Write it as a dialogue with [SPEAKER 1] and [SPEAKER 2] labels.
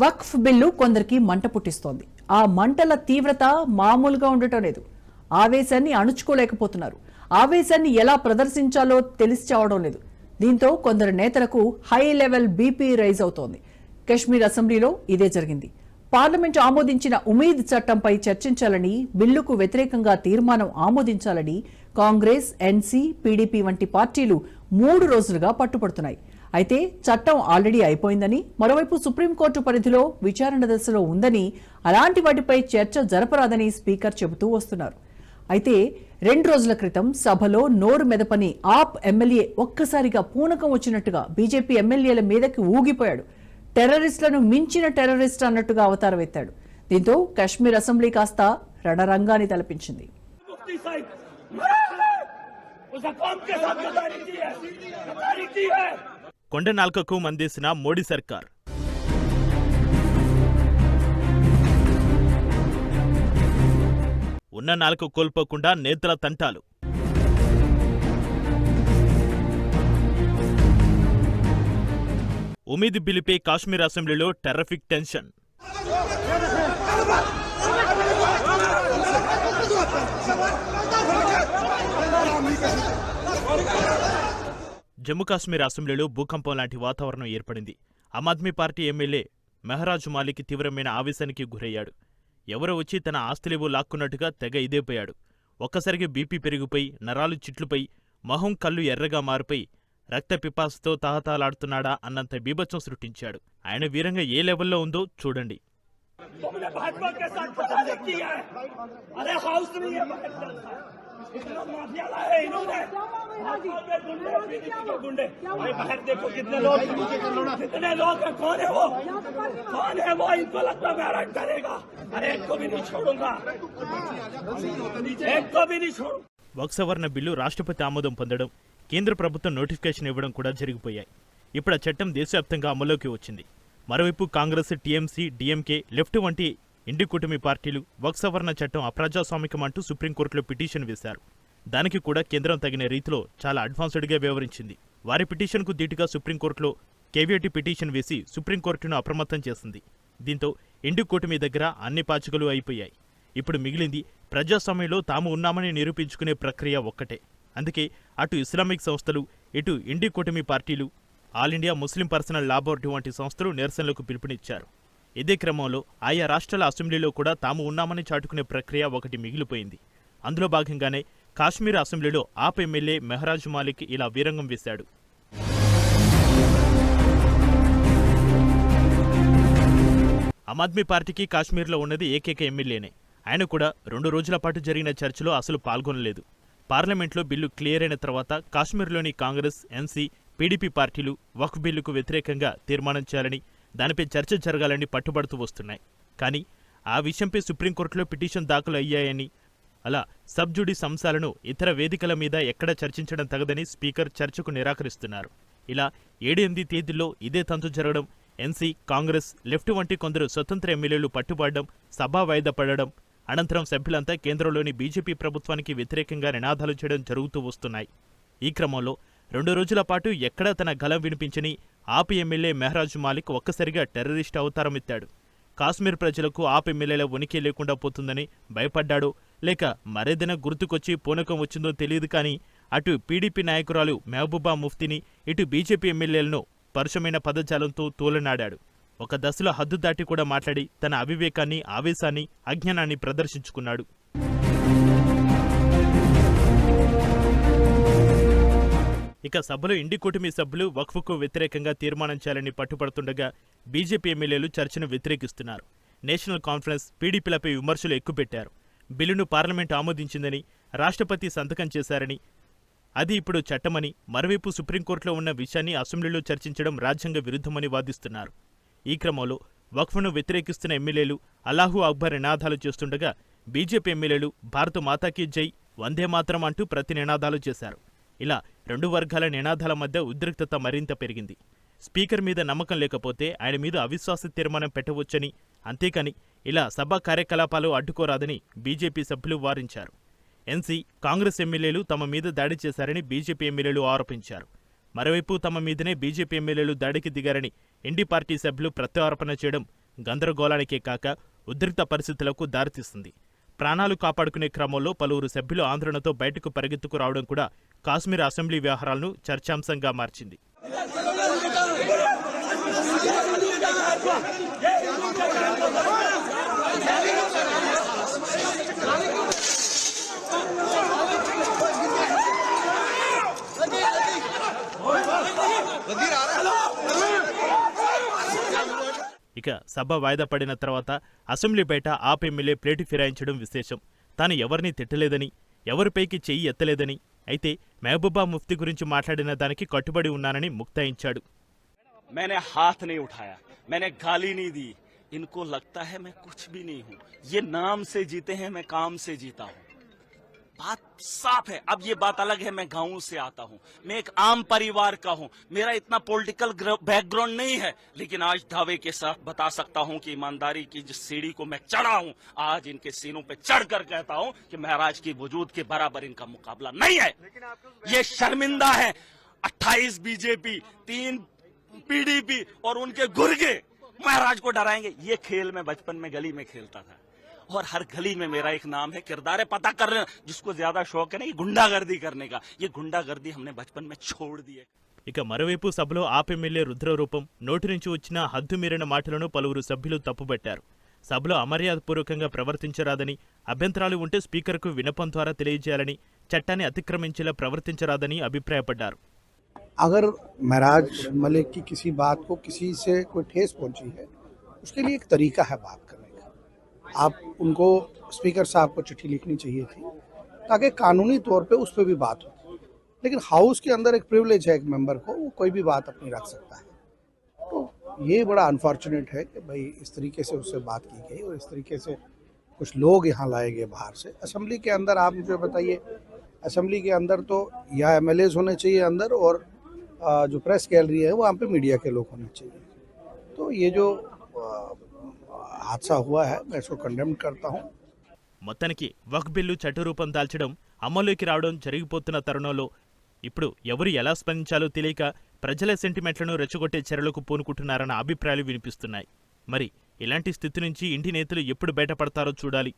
[SPEAKER 1] వక్ఫ్ bill కొందరికి మంట పుట్టిస్తోంది. ఆ మంటల తీవ్రత మామూలుగా ఉండటం లేదు. ఆవేశాన్ని అణుచుకోలేకపోతున్నారు. ఆవేశాన్ని ఎలా ప్రదర్శించాలో తెలిసి చావడం లేదు. దీంతో కొందరు నేతలకు హై లెవెల్ బీపీ రైజ్ అవుతోంది. కశ్మీర్ అసెంబ్లీలో ఇదే జరిగింది. పార్లమెంటు ఆమోదించిన ఉమీద్ చట్టంపై చర్చించాలని, బిల్లుకు వ్యతిరేకంగా తీర్మానం ఆమోదించాలని కాంగ్రెస్, ఎన్సీ, పీడీపీ వంటి పార్టీలు 3 రోజులుగా పట్టుపడుతున్నాయి. అయితే చట్టం ఆల్రెడీ అయిపోయిందని, మరోవైపు సుప్రీంకోర్టు పరిధిలో విచారణ దశలో ఉందని, అలాంటి వాటిపై చర్చ జరపరాదని స్పీకర్ చెబుతూ వస్తున్నారు. అయితే 2 రోజుల క్రితం సభలో నోరు మెదపని ఆప్ ఎమ్మెల్యే ఒక్కసారిగా పూనకం వచ్చినట్టుగా బీజేపీ ఎమ్మెల్యేల మీదకి ఊగిపోయాడు. టెర్రరిస్టులను మించిన టెర్రరిస్ట్ అన్నట్టుగా అవతారం ఎత్తాడు. దీంతో కశ్మీర్ అసెంబ్లీ కాస్త రణరంగాన్ని తలపించింది.
[SPEAKER 2] కొండ నాల్కకు మందేసిన మోడీ సర్కార్. ఉన్న నాలుక కోల్పోకుండా నేతల తంటాలు. ఉమీద్ బిల్లుపై కాశ్మీర్ అసెంబ్లీలో టెర్రఫిక్ టెన్షన్. జమ్మూ కాశ్మీర్ అసెంబ్లీలో భూకంపం లాంటి వాతావరణం ఏర్పడింది. ఆమ్ ఆద్మీ పార్టీ ఎమ్మెల్యే మెహరాజ్ మాలిక్ తీవ్రమైన ఆవేశానికి గురయ్యాడు. ఎవరో వచ్చి తన ఆస్తులేవో లాక్కున్నట్టుగా తెగ ఇదేపోయాడు. ఒక్కసారిగా బీపీ పెరిగిపోయి, నరాలు చిట్లుపై, మొహం కళ్ళు ఎర్రగా మారిపోయి, రక్త పిపాసతో తహతలాడుతున్నాడా అన్నంత బీభత్సం సృష్టించాడు. ఆయన వీరంగా ఏ లెవెల్లో ఉందో చూడండి. వక్సవర్ణ బిల్లు రాష్ట్రపతి ఆమోదం పొందడం, కేంద్ర ప్రభుత్వం నోటిఫికేషన్ ఇవ్వడం కూడా జరిగిపోయాయి. ఇప్పుడు ఆ చట్టం దేశవ్యాప్తంగా అమల్లోకి వచ్చింది. మరోవైపు కాంగ్రెస్, టీఎంసీ, డీఎంకే, లెఫ్ట్ వంటి ఇండి కూటమి పార్టీలు వక్సవర్ణ చట్టం అప్రజాస్వామికమంటూ సుప్రీంకోర్టులో పిటిషన్ వేశారు. దానికి కూడా కేంద్రం తగిన రీతిలో చాలా అడ్వాన్స్డ్గా వ్యవహరించింది. వారి పిటిషన్కు దీటుగా సుప్రీంకోర్టులో కేవీఐటీ పిటిషన్ వేసి సుప్రీంకోర్టును అప్రమత్తం చేసింది. దీంతో ఇండి కూటమి దగ్గర అన్ని పాచికలు అయిపోయాయి. ఇప్పుడు మిగిలింది ప్రజాస్వామ్యంలో తాము ఉన్నామని నిరూపించుకునే ప్రక్రియ ఒక్కటే. అందుకే అటు ఇస్లామిక్ సంస్థలు, ఇటు ఇండి కూటమి పార్టీలు, ఆల్ ఇండియా ముస్లిం పర్సనల్ లా బోర్డు వంటి సంస్థలు నిరసనలకు పిలుపునిచ్చారు. ఇదే క్రమంలో ఆయా రాష్ట్రాల అసెంబ్లీలో కూడా తాము ఉన్నామని చాటుకునే ప్రక్రియ ఒకటి మిగిలిపోయింది. అందులో భాగంగానే కాశ్మీర్ అసెంబ్లీలో ఆప్ ఎమ్మెల్యే మెహరాజ్ మాలిక్ ఇలా వీరంగం వేశాడు. ఆమ్ ఆద్మీ పార్టీకి కాశ్మీర్లో ఉన్నది ఏకైక ఎమ్మెల్యేనే. ఆయన కూడా 2 రోజుల పాటు జరిగిన చర్చలో అసలు పాల్గొనలేదు. పార్లమెంట్లో బిల్లు క్లియర్ అయిన తర్వాత కాశ్మీర్లోని కాంగ్రెస్, ఎన్సీ, పీడీపీ పార్టీలు వక్ఫ్ బిల్లుకు వ్యతిరేకంగా తీర్మానం చేయాలని, దానిపై చర్చ జరగాలని పట్టుబడుతూ వస్తున్నాయి. కానీ ఆ విషయంపై సుప్రీంకోర్టులో పిటిషన్ దాఖలు అయ్యాయని, అలా సబ్ జుడిస్ అంశాలను ఇతర వేదికల మీద ఎక్కడా చర్చించడం తగదని స్పీకర్ చర్చకు నిరాకరిస్తున్నారు. ఇలా 7-8 తేదీల్లో ఇదే తంతు జరగడం, ఎన్సీ, కాంగ్రెస్, లెఫ్ట్ వంటి కొందరు స్వతంత్ర ఎమ్మెల్యేలు పట్టుబడడం, సభా వాయిదా పడడం, అనంతరం సభ్యులంతా కేంద్రంలోని బీజేపీ ప్రభుత్వానికి వ్యతిరేకంగా నినాదాలు చేయడం జరుగుతూ వస్తున్నాయి. ఈ క్రమంలో 2 రోజుల పాటు ఎక్కడా తన గలం వినిపించని ఆప్ ఎమ్మెల్యే మెహరాజ్ మాలిక్ ఒక్కసారిగా టెర్రరిస్ట్ అవతారం ఎత్తాడు. కాశ్మీర్ ప్రజలకు ఆప్ ఎమ్మెల్యేల ఉనికి లేకుండా పోతుందని భయపడ్డాడో, లేక మరేదైనా గుర్తుకొచ్చి పూనకం వచ్చిందో తెలియదు. కానీ అటు పీడీపీ నాయకురాలు మెహబూబా ముఫ్తీని, ఇటు బీజేపీ ఎమ్మెల్యేలను పరుషమైన పదజాలంతో తోలనాడాడు. ఒక దశలో హద్దు దాటి కూడా మాట్లాడి తన అవివేకాన్ని, ఆవేశాన్ని, అజ్ఞానాన్ని ప్రదర్శించుకున్నాడు. ఇక సభలో ఇండి కూటమి సభ్యులు వక్ఫ్కు వ్యతిరేకంగా తీర్మానం చేయాలని పట్టుపడుతుండగా బీజేపీ ఎమ్మెల్యేలు చర్చను వ్యతిరేకిస్తున్నారు. నేషనల్ కాన్ఫరెన్స్, పీడీపీలపై విమర్శలు ఎక్కుపెట్టారు. బిల్లును పార్లమెంటు ఆమోదించిందని, రాష్ట్రపతి సంతకం చేశారని, అది ఇప్పుడు చట్టమని, మరోవైపు సుప్రీంకోర్టులో ఉన్న విషయాన్ని అసెంబ్లీలో చర్చించడం రాజ్యాంగ విరుద్ధమని వాదిస్తున్నారు. ఈ క్రమంలో వక్ఫ్ను వ్యతిరేకిస్తున్న ఎమ్మెల్యేలు అల్లాహు అక్బర్ నినాదాలు చేస్తుండగా బీజేపీ ఎమ్మెల్యేలు భారత మాతాకి జై, వందే మాతరం అంటూ ప్రతి నినాదాలు చేశారు. ఇలా 2 వర్గాల నినాదాల మధ్య ఉద్రిక్తత మరింత పెరిగింది. స్పీకర్ మీద నమ్మకం లేకపోతే ఆయన మీద అవిశ్వాస తీర్మానం పెట్టవచ్చని, అంతేకాని ఇలా సభా కార్యకలాపాలు అడ్డుకోరాదని బీజేపీ సభ్యులు వారించారు. ఎన్సీ, కాంగ్రెస్ ఎమ్మెల్యేలు తమ మీద దాడి చేశారని బీజేపీ ఎమ్మెల్యేలు ఆరోపించారు. మరోవైపు తమ మీదనే బీజేపీ ఎమ్మెల్యేలు దాడికి దిగారని ఇండి పార్టీ సభ్యులు ప్రత్యారోపణ చేయడం గందరగోళానికే కాక ఉద్రిక్త పరిస్థితులకు దారితీస్తుంది. ప్రాణాలు కాపాడుకునే క్రమంలో పలువురు సభ్యులు ఆందోళనతో బయటకు పరిగెత్తుకు రావడం కూడా కాశ్మీర్ అసెంబ్లీ వ్యవహారాలను చర్చాంశంగా మార్చింది. ఇక సభ వాయిదా పడిన తర్వాత అసెంబ్లీ బయట ఆప్ ఎమ్మెల్యే ప్లేటు ఫిరాయించడం విశేషం. తాను ఎవరిని తిట్టలేదని, ఎవరిపైకి చెయ్యి ఎత్తలేదని, అయితే మెహబూబా ముఫ్తీ గురించి మాట్లాడిన దానికి కట్టుబడి ఉన్నానని ముక్తాయించాడు.
[SPEAKER 3] मैंने हाथ नहीं उठाया, मैंने गाली नहीं दी। इनको लगता है मैं कुछ भी नहीं हूँ। ये नाम से जीते हैं, मैं काम से जीता हूँ। बात साफ है। अब ये बात अलग है, मैं गांव से आता हूँ, मैं एक आम परिवार का हूँ, मेरा इतना पॉलिटिकल बैकग्राउंड नहीं है, लेकिन आज दावे के साथ बता सकता हूँ कि ईमानदारी की जिस सीढ़ी को मैं चढ़ा हूँ, आज इनके सीनों पे चढ़कर कहता हूँ कि महाराज की वजूद के बराबर इनका मुकाबला नहीं है। ये शर्मिंदा है। 28 बीजेपी, 3 पीडीपी और उनके गुर्गे महाराज को डराएंगे। ये खेल मैं बचपन में गली में खेलता था और हर गली में मेरा एक नाम है, किरदार पता कर रहे हैं। जिसको ज्यादा शौक है ना ये गुंडागर्दी करने का, ये गुंडागर्दी हमने बचपन में छोड़ दी है।
[SPEAKER 2] ఇక మరోవైపు సభలో ఆప్ ఎమ్మెల్యే రుద్రరూపం నోటి నుంచి వచ్చిన హద్దుమీరిన మాటలను పలువురు సభ్యులు తప్పుబట్టారు. సభలో అమర్యాదపూర్వకంగా ప్రవర్తించరాదని, అభ్యంతరాలు ఉంటే స్పీకర్కు వినపం ద్వారా తెలియజేయాలని, చట్టాన్ని అతిక్రమించేలా ప్రవర్తించరాదని అభిప్రాయపడ్డారు.
[SPEAKER 4] अगर महराज मलिक की किसी बात को किसी से कोई ठेस पहुंची है, उसके लिए एक तरीका है बात करने का। आप उनको स्पीकर साहब को चिट्ठी लिखनी चाहिए थी ताकि कानूनी तौर पे उस पर भी बात हो। लेकिन हाउस के अंदर एक प्रिविलेज है एक मेंबर को, वो कोई भी बात अपनी रख सकता है। तो ये बड़ा अनफॉर्चुनेट है कि भाई इस तरीके से उससे बात की गई और इस तरीके से कुछ लोग यहाँ लाए गए बाहर से। असेंबली के अंदर आप मुझे बताइए, असेंबली के अंदर तो या MLAs होने चाहिए अंदर, और जो प्रेस गैलरी है वहाँ पे मीडिया के लोग होने चाहिए। तो ये जो हादसा हुआ है मैं इसको कंडेम करता हूँ।
[SPEAKER 2] మొత్తానికి వక్ఫ్ బిల్లు చట్టరూపం దాల్చడం, అమల్లోకి రావడం జరిగిపోతున్న తరుణంలో ఇప్పుడు ఎవరు ఎలా స్పందించాలో తెలియక ప్రజల సెంటిమెంట్లను రెచ్చగొట్టే చర్యలకు పూనుకుంటున్నారన్న అభిప్రాయాలు వినిపిస్తున్నాయి. మరి ఇలాంటి స్థితి నుంచి ఇంటి నేతలు ఎప్పుడు బయటపడతారో చూడాలి.